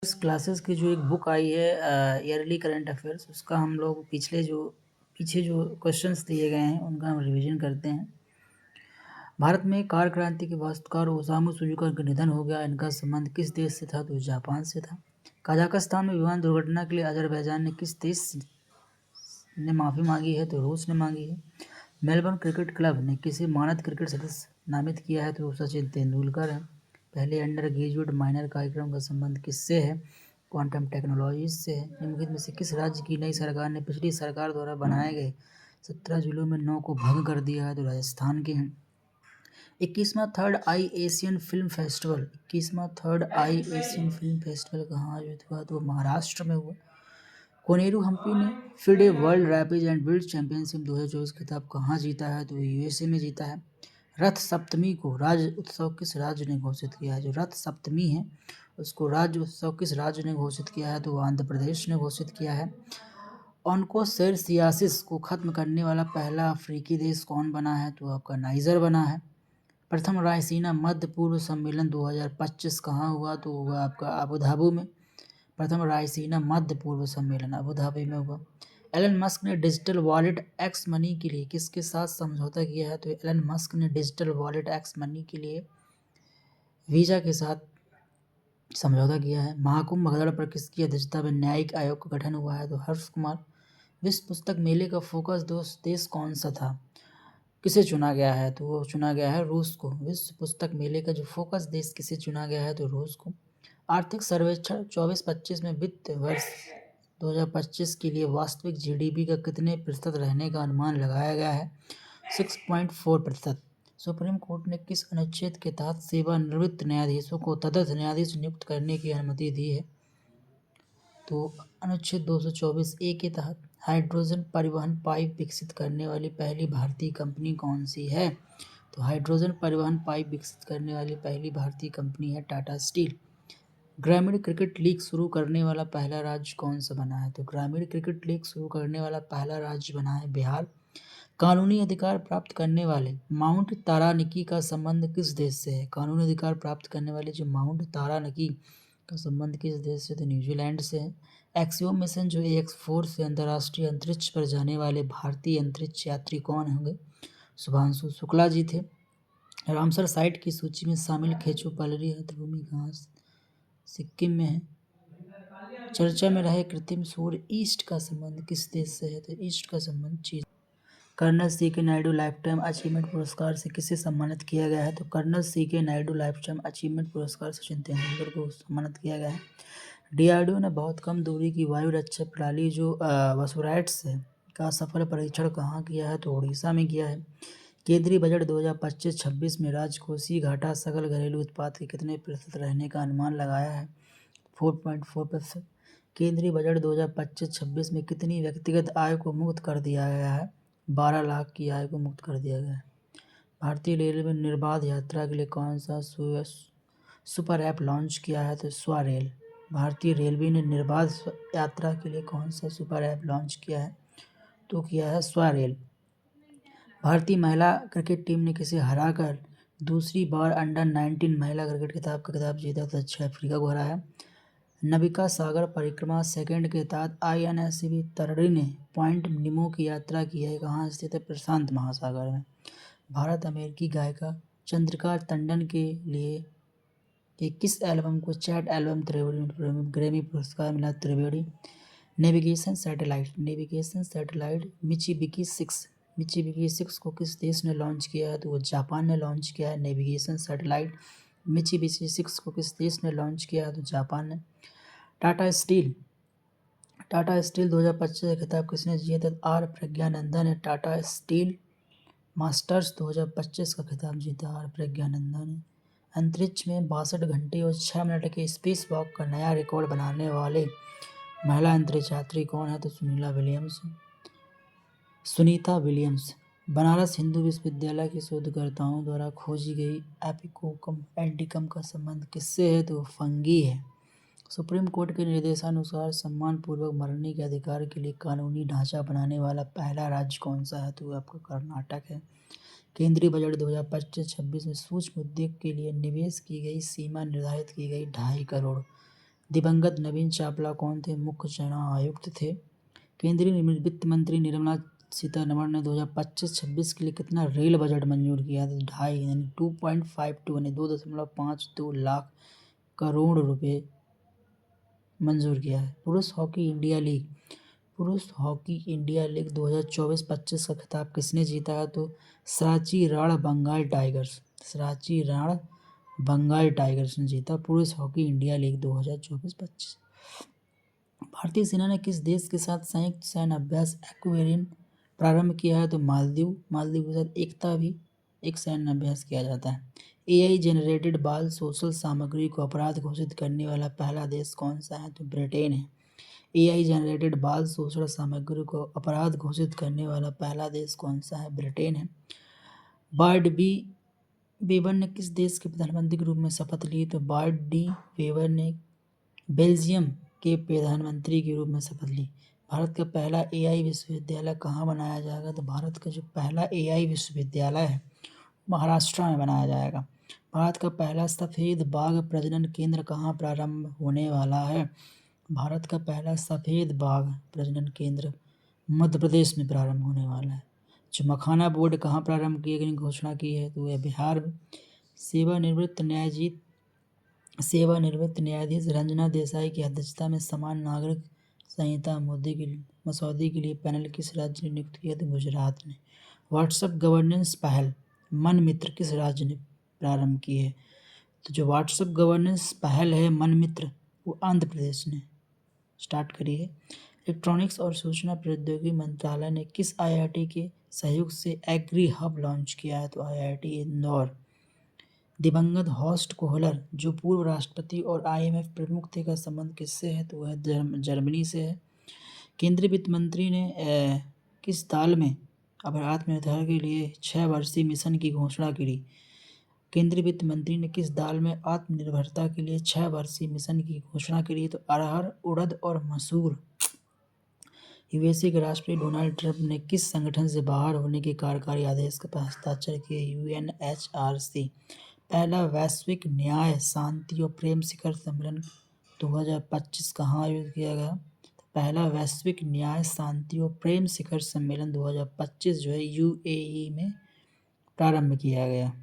इस क्लासेस की जो एक बुक आई है ईयरली करंट अफेयर्स उसका हम लोग पीछे जो क्वेश्चंस दिए गए हैं उनका हम रिवीजन करते हैं। भारत में कार क्रांति के वास्तुकार ओसामू सुजुका का निधन हो गया। इनका संबंध किस देश से था? तो जापान से था। कजाकिस्तान में विमान दुर्घटना के लिए अजरबैजान ने किस देश ने माफ़ी मांगी है? तो रूस ने मांगी है। मेलबर्न क्रिकेट क्लब ने किसे मानद क्रिकेट सदस्य नामित किया है? तो सचिन तेंदुलकर है। पहले अंडर ग्रेजुएट माइनर कार्यक्रम का संबंध किससे है? क्वांटम टेक्नोलॉजीज से है। निम्नलिखित में से किस राज्य की नई सरकार ने पिछली सरकार द्वारा बनाए गए 17 जिलों में 9 को भंग कर दिया है? तो राजस्थान के हैं। 21वां थर्ड आई एशियन फिल्म फेस्टिवल कहाँ आयोजित हुआ? तो महाराष्ट्र में हुआ। कोनेरू हम्पी ने FIDE world rapid and build championship 2024 खिताब कहाँ जीता है? तो यूएसए में जीता है। रथ सप्तमी को राज्य उत्सव किस राज्य ने घोषित किया है? जो रथ सप्तमी है उसको राज्य उत्सव किस राज्य ने घोषित किया है? तो आंध्र प्रदेश ने घोषित किया है। ऑन्कोसेरसियासिस को खत्म करने वाला पहला अफ्रीकी देश कौन बना है? तो आपका नाइजर बना है। प्रथम रायसीना मध्य पूर्व सम्मेलन 2025 कहाँ हुआ? तो हुआ आपका अबू धाबी में। प्रथम रायसीना मध्य पूर्व सम्मेलन अबू धाबी में हुआ। एलन मस्क ने डिजिटल वॉलेट एक्स मनी के लिए किसके साथ समझौता किया है? तो एलन मस्क ने डिजिटल वॉलेट एक्स मनी के लिए वीजा के साथ समझौता किया है। महाकुंभ भगदड़ पर किसकी अध्यक्षता में न्यायिक आयोग का गठन हुआ है? तो हर्ष कुमार। विश्व पुस्तक मेले का फोकस देश कौन सा था? किसे चुना गया है? तो वो चुना गया है रूस को। विश्व पुस्तक मेले का जो फोकस देश किसे चुना गया है? तो रूस को। आर्थिक सर्वेक्षण 24-25 में वित्त वर्ष 2025 के लिए वास्तविक जीडीपी का कितने प्रतिशत रहने का अनुमान लगाया गया है? 6.4%। सुप्रीम कोर्ट ने किस अनुच्छेद के तहत सेवानिवृत्त न्यायाधीशों को तदर्थ न्यायाधीश नियुक्त करने की अनुमति दी है? तो अनुच्छेद 224 ए के तहत हाइड्रोजन परिवहन पाइप विकसित करने वाली पहली भारतीय कंपनी कौन सी है? तो हाइड्रोजन परिवहन पाइप विकसित करने वाली पहली भारतीय कंपनी है टाटा स्टील। ग्रामीण क्रिकेट लीग शुरू करने वाला पहला राज्य कौन सा बना है? तो ग्रामीण क्रिकेट लीग शुरू करने वाला पहला राज्य बना है बिहार। कानूनी अधिकार प्राप्त करने वाले माउंट तारानिकी का संबंध किस देश से है? कानूनी अधिकार प्राप्त करने वाले जो माउंट तारानिकी का संबंध किस देश से? तो न्यूजीलैंड से है। एक्सियोम मिशन जो AX4 से अंतर्राष्ट्रीय अंतरिक्ष पर जाने वाले भारतीय अंतरिक्ष यात्री कौन होंगे? शुभांशु शुक्ला जी थे। रामसर साइट की सूची में शामिल खेचू पालरी हथभूमि कहाँ सिक्किम में है। चर्चा में रहे कृत्रिम सूर्य ईस्ट का संबंध किस देश से है? तो ईस्ट का संबंध चीन। Colonel CK Naidu lifetime achievement पुरस्कार से किसे सम्मानित किया गया है? तो colonel CK Naidu lifetime achievement पुरस्कार सचिन तेंदुलकर को सम्मानित किया गया है। DRDO ने बहुत कम दूरी की वायु रक्षा प्रणाली जो वसुराइट्स है का सफल परीक्षण कहाँ किया है? तो उड़ीसा में किया है। केंद्रीय बजट 2025-26 में राजकोषीय घाटा सकल घरेलू उत्पाद के कितने प्रतिशत रहने का अनुमान लगाया है? 4.4%। केंद्रीय बजट 2025-26 में कितनी व्यक्तिगत आय को मुक्त कर दिया गया है? 12 लाख की आय को मुक्त कर दिया गया है। भारतीय रेलवे ने निर्बाध यात्रा के लिए कौन सा सुपर ऐप लॉन्च किया है? तो स्वारेल। भारतीय रेलवे ने निर्बाध यात्रा के लिए कौन सा सुपर ऐप लॉन्च किया है? तो किया है स्वारेल। भारतीय महिला क्रिकेट टीम ने किसे हराकर दूसरी बार अंडर-19 महिला क्रिकेट खिताब जीता? दक्षिण अफ्रीका को हराया। नबिका सागर परिक्रमा सेकंड के तहत INSV तरड़ी ने पॉइंट निमो की यात्रा की है। कहाँ स्थित है? प्रशांत महासागर में। भारत अमेरिकी गायिका चंद्रिका टंडन के लिए कि किस एल्बम को चैट एल्बम ग्रैमी पुरस्कार मिला? त्रिवेणी। नेविगेशन सैटेलाइट मिचिबिकी 6 को किस देश ने लॉन्च किया है? तो वो जापान ने लॉन्च किया है। नेविगेशन सैटेलाइट मिचिबिकी 6 को किस देश ने लॉन्च किया है? तो जापान ने। टाटा स्टील 2025 का खिताब किसने जीता? तो आर प्रज्ञानंदा ने टाटा स्टील मास्टर्स 2025 का खिताब जीता। आर प्रज्ञानंदा ने। अंतरिक्ष में 62 घंटे और 6 मिनट के स्पेस वॉक का नया रिकॉर्ड बनाने वाले महिला अंतरिक्ष यात्री कौन है? तो सुनीता विलियम्स। बनारस हिंदू विश्वविद्यालय के शोधकर्ताओं द्वारा खोजी गई एपिकोकम एंटिकम का संबंध किससे है? तो फंगी है। सुप्रीम कोर्ट के निर्देशानुसार सम्मानपूर्वक मरने के अधिकार के लिए कानूनी ढांचा बनाने वाला पहला राज्य कौन सा है? तो आपका कर्नाटक है। केंद्रीय बजट 2025-26 में सूक्ष्म उद्योग के लिए निवेश की गई सीमा निर्धारित की गई 2.5 करोड़। दिवंगत नवीन चावला कौन थे? मुख्य चुनाव आयुक्त थे। केंद्रीय वित्त मंत्री निर्मला सीतारमण ने 2025-26 के लिए कितना रेल बजट मंजूर किया था? 2.5 यानी 2.52 यानी 2.52 लाख करोड़ रुपए मंजूर किया है। पुरुष हॉकी इंडिया लीग 2024-25 का खिताब किसने जीता है? तो सांची राण बंगाल टाइगर्स ने जीता पुरुष हॉकी इंडिया लीग 2024-25। भारतीय सेना ने किस देश के साथ संयुक्त सैन्य अभ्यास एक्वेरियन प्रारंभ किया है? तो मालदीव के साथ एकता भी एक सैन्य अभ्यास किया जाता है। AI जनरेटेड बाल सोशल सामग्री को अपराध घोषित करने वाला पहला देश कौन सा है? तो ब्रिटेन है। AI जनरेटेड बाल शोषण सामग्री को अपराध घोषित करने वाला पहला देश कौन सा है? ब्रिटेन है। बर्ड बी वेबर ने किस देश के प्रधानमंत्री के रूप में शपथ ली? तो बर्ड डी वेबर ने बेल्जियम के प्रधानमंत्री के रूप में शपथ ली। भारत का पहला AI विश्वविद्यालय कहाँ बनाया जाएगा? तो भारत का जो पहला AI विश्वविद्यालय है महाराष्ट्र में बनाया जाएगा। भारत का पहला सफेद बाघ प्रजनन केंद्र कहाँ प्रारंभ होने वाला है? भारत का पहला सफेद बाघ प्रजनन केंद्र मध्य प्रदेश में प्रारंभ होने वाला है। जो मखाना बोर्ड कहाँ प्रारंभ किए गए घोषणा की है? तो वह बिहार में। सेवानिवृत्त न्यायाधीश रंजना देसाई की अध्यक्षता में समान नागरिक संहिता मसौदे के लिए पैनल किस राज्य ने नियुक्त किया? तो गुजरात ने। व्हाट्सएप गवर्नेंस पहल मन मित्र किस राज्य ने प्रारंभ की है? तो जो व्हाट्सएप गवर्नेंस पहल है मन मित्र वो आंध्र प्रदेश ने स्टार्ट करी है। इलेक्ट्रॉनिक्स और सूचना प्रौद्योगिकी मंत्रालय ने किस IIT के सहयोग से एग्री हब लॉन्च किया है? तो IIT इंदौर। दिवंगत हॉर्स्ट कोहलर जो पूर्व राष्ट्रपति और IMF प्रमुख थे का संबंध किससे है? तो वह जर्मनी से है। केंद्रीय वित्त मंत्री ने किस साल में आत्मनिर्भर के लिए 6 वर्षीय मिशन की घोषणा की? केंद्रीय वित्त मंत्री ने किस दाल में आत्मनिर्भरता के लिए 6 वर्षीय मिशन की घोषणा की? तो अरहर, उड़द और मसूर। USA के राष्ट्रपति डोनाल्ड ट्रंप ने किस संगठन से बाहर होने के कार्यकारी आदेश पर हस्ताक्षर किए? UNHRC। पहला वैश्विक न्याय, शांति और प्रेम शिखर सम्मेलन 2025 कहाँ आयोजित किया गया? पहला वैश्विक न्याय, शांति और प्रेम शिखर सम्मेलन 2025 जो है UAE में प्रारंभ किया गया।